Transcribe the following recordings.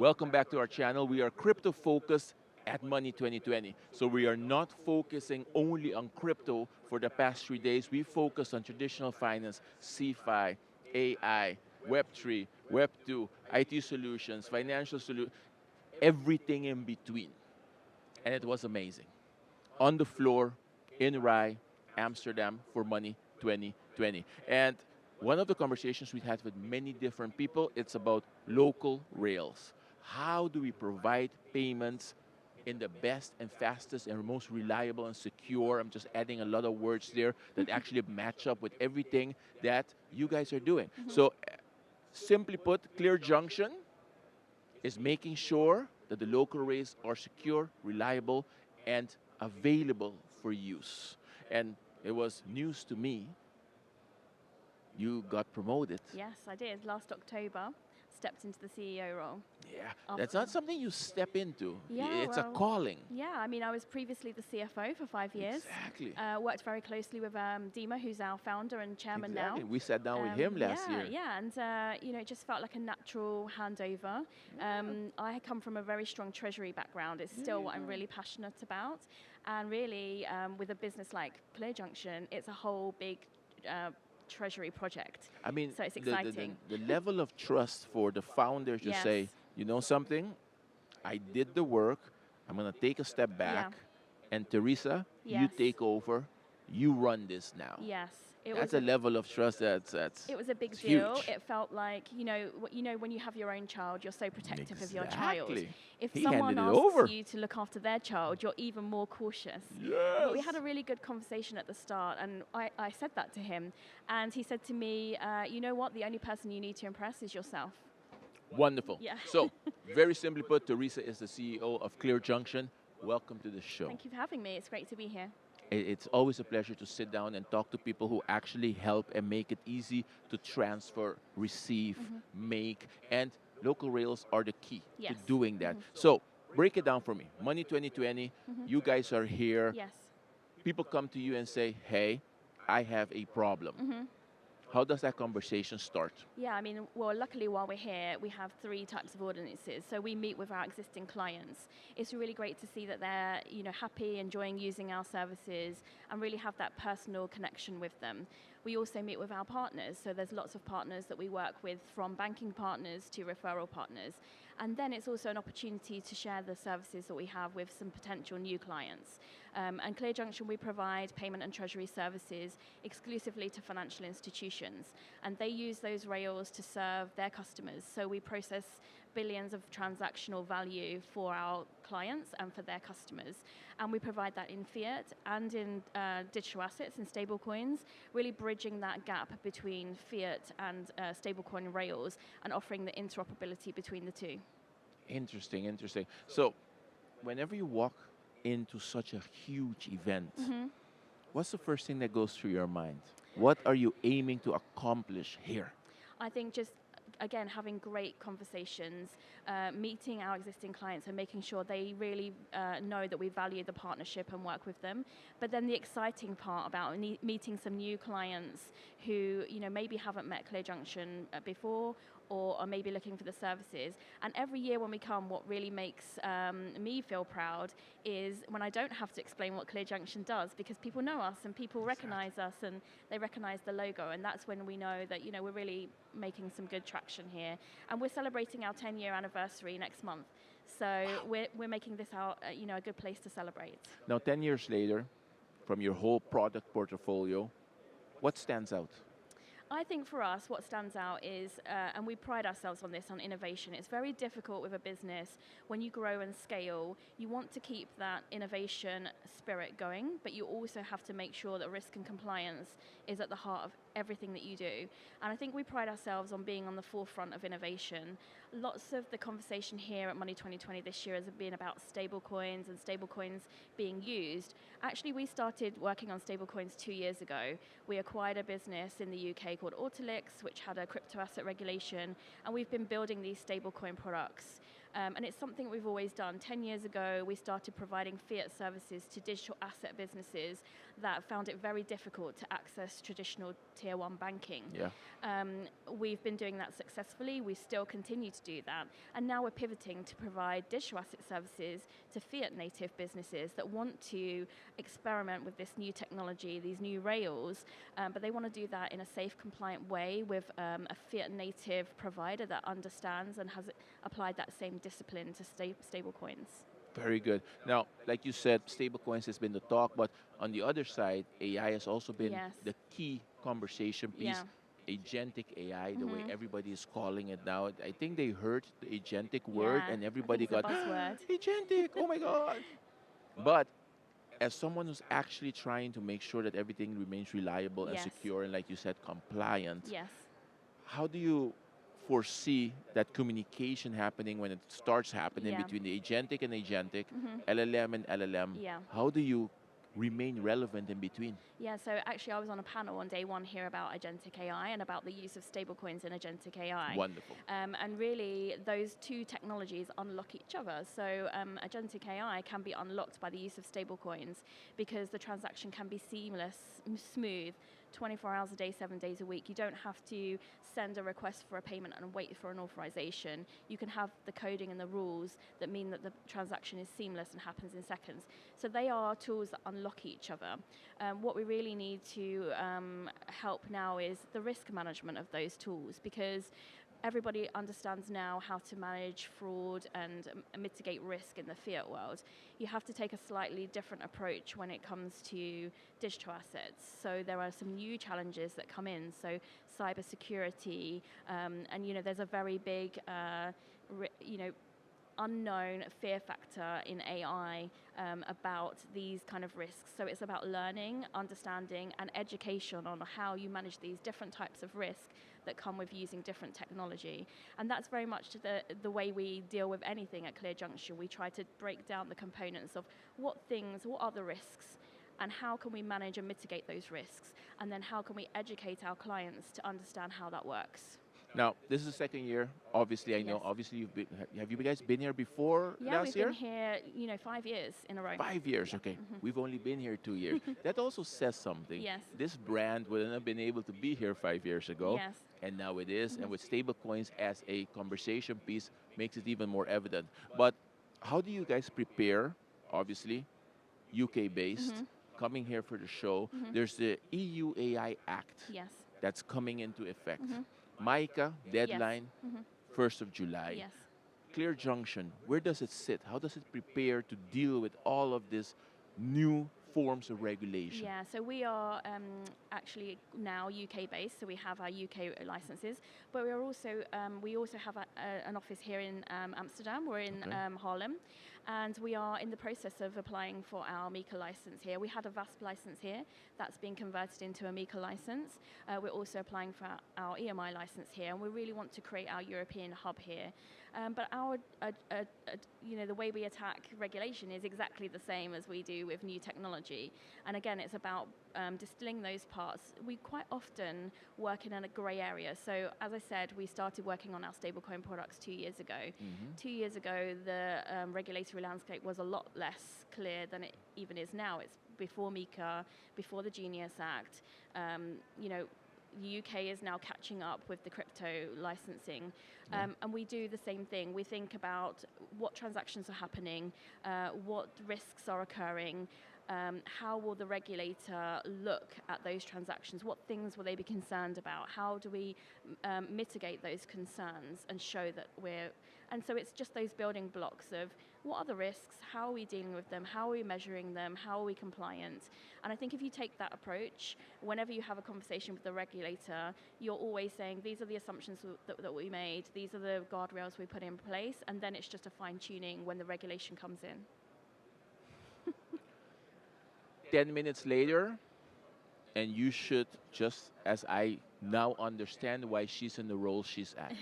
Welcome back to our channel. We are Cryptofocus at Money 2020. So we are not focusing only on crypto for the past 3 days. We focus on traditional finance, CFI, AI, Web3, Web2, IT solutions, financial solutions, everything in between. And it was amazing. On the floor, in Rye, Amsterdam for Money 2020. And one of the conversations we had with many different people, it's about local rails. How do we provide payments in the best and fastest and most reliable and secure? I'm just adding a lot of words there that actually match up with everything that you guys are doing. So simply put, Clear Junction is making sure that the local rails are secure, reliable, and available for use. And it was news to me. You got promoted. Yes, I did. Last October, stepped into the CEO role. Yeah, that's not something you step into. Yeah, it's a calling. Yeah, I mean, I was previously the CFO for 5 years. Exactly. Worked very closely with Dima, who's our founder and chairman now. We sat down with him last year. Yeah, and you know, it just felt like a natural handover. I come from a very strong treasury background. It's still what I'm really passionate about. And really, with a business like Clear Junction, it's a whole big treasury project. I mean, so it's exciting. The level of trust for the founders to say, you know something, I did the work, I'm going to take a step back, and Teresa, you take over, you run this now. Yes. That's a level of trust that's it was a big deal. Huge. It felt like, you know, when you have your own child, you're so protective of your child. If He someone handed it asks over. you to look after their child, you're even more cautious. Yes. But we had a really good conversation at the start, and I said that to him. And he said to me, you know what, the only person you need to impress is yourself. Wonderful. Yeah. So, very simply put, Teresa is the CEO of Clear Junction. Welcome to the show. Thank you for having me. It's great to be here. It's always a pleasure to sit down and talk to people who actually help and make it easy to transfer, receive, make, and local rails are the key to doing that. So, break it down for me. Money 2020, you guys are here. Yes. People come to you and say, hey, I have a problem. How does that conversation start? Yeah, I mean, well, luckily while we're here, we have 3 types of audiences. So we meet with our existing clients. It's really great to see that they're, you know, happy, enjoying using our services, and really have that personal connection with them. We also meet with our partners. So there's lots of partners that we work with, from banking partners to referral partners. And then it's also an opportunity to share the services that we have with some potential new clients. And Clear Junction, we provide payment and treasury services exclusively to financial institutions. And they use those rails to serve their customers. So we process billions of transactional value for our clients and for their customers. And we provide that in fiat and in digital assets and stablecoins, really bridging that gap between fiat and stablecoin rails and offering the interoperability between the two. Interesting, interesting. So, whenever you walk into such a huge event, what's the first thing that goes through your mind? What are you aiming to accomplish here? I think just, again, having great conversations, meeting our existing clients and making sure they really know that we value the partnership and work with them. But then the exciting part about meeting some new clients who, you know, maybe haven't met Clear Junction before, or are maybe looking for the services. And every year when we come, what really makes me feel proud is when I don't have to explain what Clear Junction does, because people know us and people recognize us and they recognize the logo, and that's when we know that, you know, we're really making some good traction here. And we're celebrating our 10-year anniversary next month. So we're making this our, you know, a good place to celebrate. Now, 10 years later, from your whole product portfolio, what stands out? I think for us, what stands out is, and we pride ourselves on this, on innovation. It's very difficult with a business when you grow and scale. You want to keep that innovation spirit going, but you also have to make sure that risk and compliance is at the heart of everything that you do. And I think we pride ourselves on being on the forefront of innovation. Lots of the conversation here at Money 2020 this year has been about stablecoins and stablecoins being used. Actually, we started working on stablecoins 2 years ago. We acquired a business in the UK called Autolix, which had a crypto asset regulation, and we've been building these stablecoin products. And it's something we've always done. 10 years ago, we started providing fiat services to digital asset businesses that found it very difficult to access traditional tier one banking. Yeah. We've been doing that successfully. We still continue to do that. And now we're pivoting to provide digital asset services to fiat native businesses that want to experiment with this new technology, these new rails, but they want to do that in a safe, compliant way with a fiat native provider that understands and has applied that same discipline to stablecoins. Very good. Now, like you said, stablecoins has been the talk, but on the other side, AI has also been Yes. the key conversation piece. Agentic AI, the way everybody is calling it now. I think they heard the agentic word Yeah, and I everybody think it's got a buzzword. agentic, oh my God. But as someone who's actually trying to make sure that everything remains reliable and Yes. secure and, like you said, compliant, Yes. how do you foresee that communication happening when it starts happening between the agentic and agentic, LLM and LLM? Yeah. How do you remain relevant in between? Yeah, so actually I was on a panel on day one here about agentic AI and about the use of stablecoins in agentic AI. Wonderful. And really those two technologies unlock each other. So agentic AI can be unlocked by the use of stablecoins because the transaction can be seamless, smooth, 24 hours a day, 7 days a week. You don't have to send a request for a payment and wait for an authorization. You can have the coding and the rules that mean that the transaction is seamless and happens in seconds. So they are tools that unlock each other. What we really need to help now is the risk management of those tools, because everybody understands now how to manage fraud and mitigate risk in the fiat world. You have to take a slightly different approach when it comes to digital assets. So there are some new challenges that come in. So cybersecurity, and there's a very big, unknown fear factor in AI about these kind of risks. So it's about learning, understanding, and education on how you manage these different types of risk that come with using different technology. And that's very much the way we deal with anything at Clear Junction. We try to break down the components of what are the risks, and how can we manage and mitigate those risks, and then how can we educate our clients to understand how that works. Now, this is the second year. Obviously, I know. Yes. Obviously, have you guys been here before last year? Yeah, we've been here, 5 years in a row. 5 years, okay. We've only been here 2 years. That also says something. Yes. This brand wouldn't have been able to be here 5 years ago. Yes. And now it is. And with stablecoins as a conversation piece, makes it even more evident. But how do you guys prepare, obviously, UK-based, coming here for the show? There's the EU AI Act Yes. that's coming into effect. MiCA deadline, 1st of July. Yes. Clear Junction, where does it sit? How does it prepare to deal with all of these new forms of regulation? Yeah, so we are actually now UK based, so we have our UK licenses, but we also have an office here in Amsterdam. We're in Haarlem, and we are in the process of applying for our MiCA license here. We had a VASP license here that's been converted into a MiCA license. We're also applying for our EMI license here, and we really want to create our European hub here. But our, the way we attack regulation is exactly the same as we do with new technology. And again, it's about distilling those parts. We quite often work in a grey area. So as I said, we started working on our stablecoin products 2 years ago. 2 years ago, the regulatory landscape was a lot less clear than it even is now. It's before MiCA, before the Genius Act. The UK is now catching up with the crypto licensing, and we do the same thing. We think about what transactions are happening, what risks are occurring, how will the regulator look at those transactions, what things will they be concerned about, how do we mitigate those concerns and show that and so it's just those building blocks of what are the risks, how are we dealing with them, how are we measuring them, how are we compliant. And I think if you take that approach, whenever you have a conversation with the regulator, you're always saying, these are the assumptions that we made, these are the guardrails we put in place, and then it's just a fine-tuning when the regulation comes in. 10 minutes later, and you should, just as I now understand why she's in the role she's at,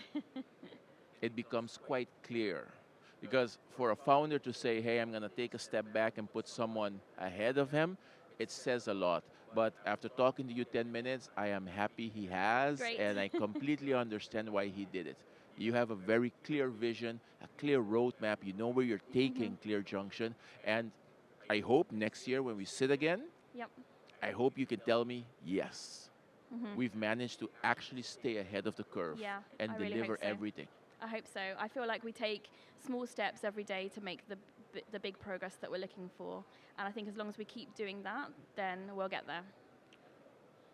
it becomes quite clear. Because for a founder to say, hey, I'm going to take a step back and put someone ahead of him, it says a lot. But after talking to you 10 minutes, I am happy he has, Great. and I completely understand why he did it. You have a very clear vision, a clear roadmap. You know where you're taking Clear Junction. And I hope next year when we sit again, Yep. I hope you can tell me, yes, we've managed to actually stay ahead of the curve Yeah, and I really deliver hope so. everything. I hope so. I feel like we take small steps every day to make the big progress that we're looking for. And I think as long as we keep doing that, then we'll get there.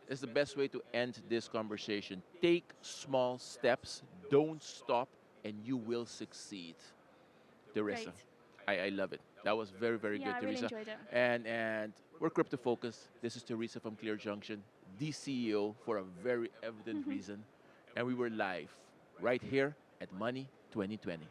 It's the best way to end this conversation. Take small steps, don't stop, and you will succeed. Teresa, I love it. That was very, very good, I really Teresa. enjoyed it. And we're Cryptofocus. This is Teresa from Clear Junction, the CEO for a very evident reason. And we were live right here at Money 2020.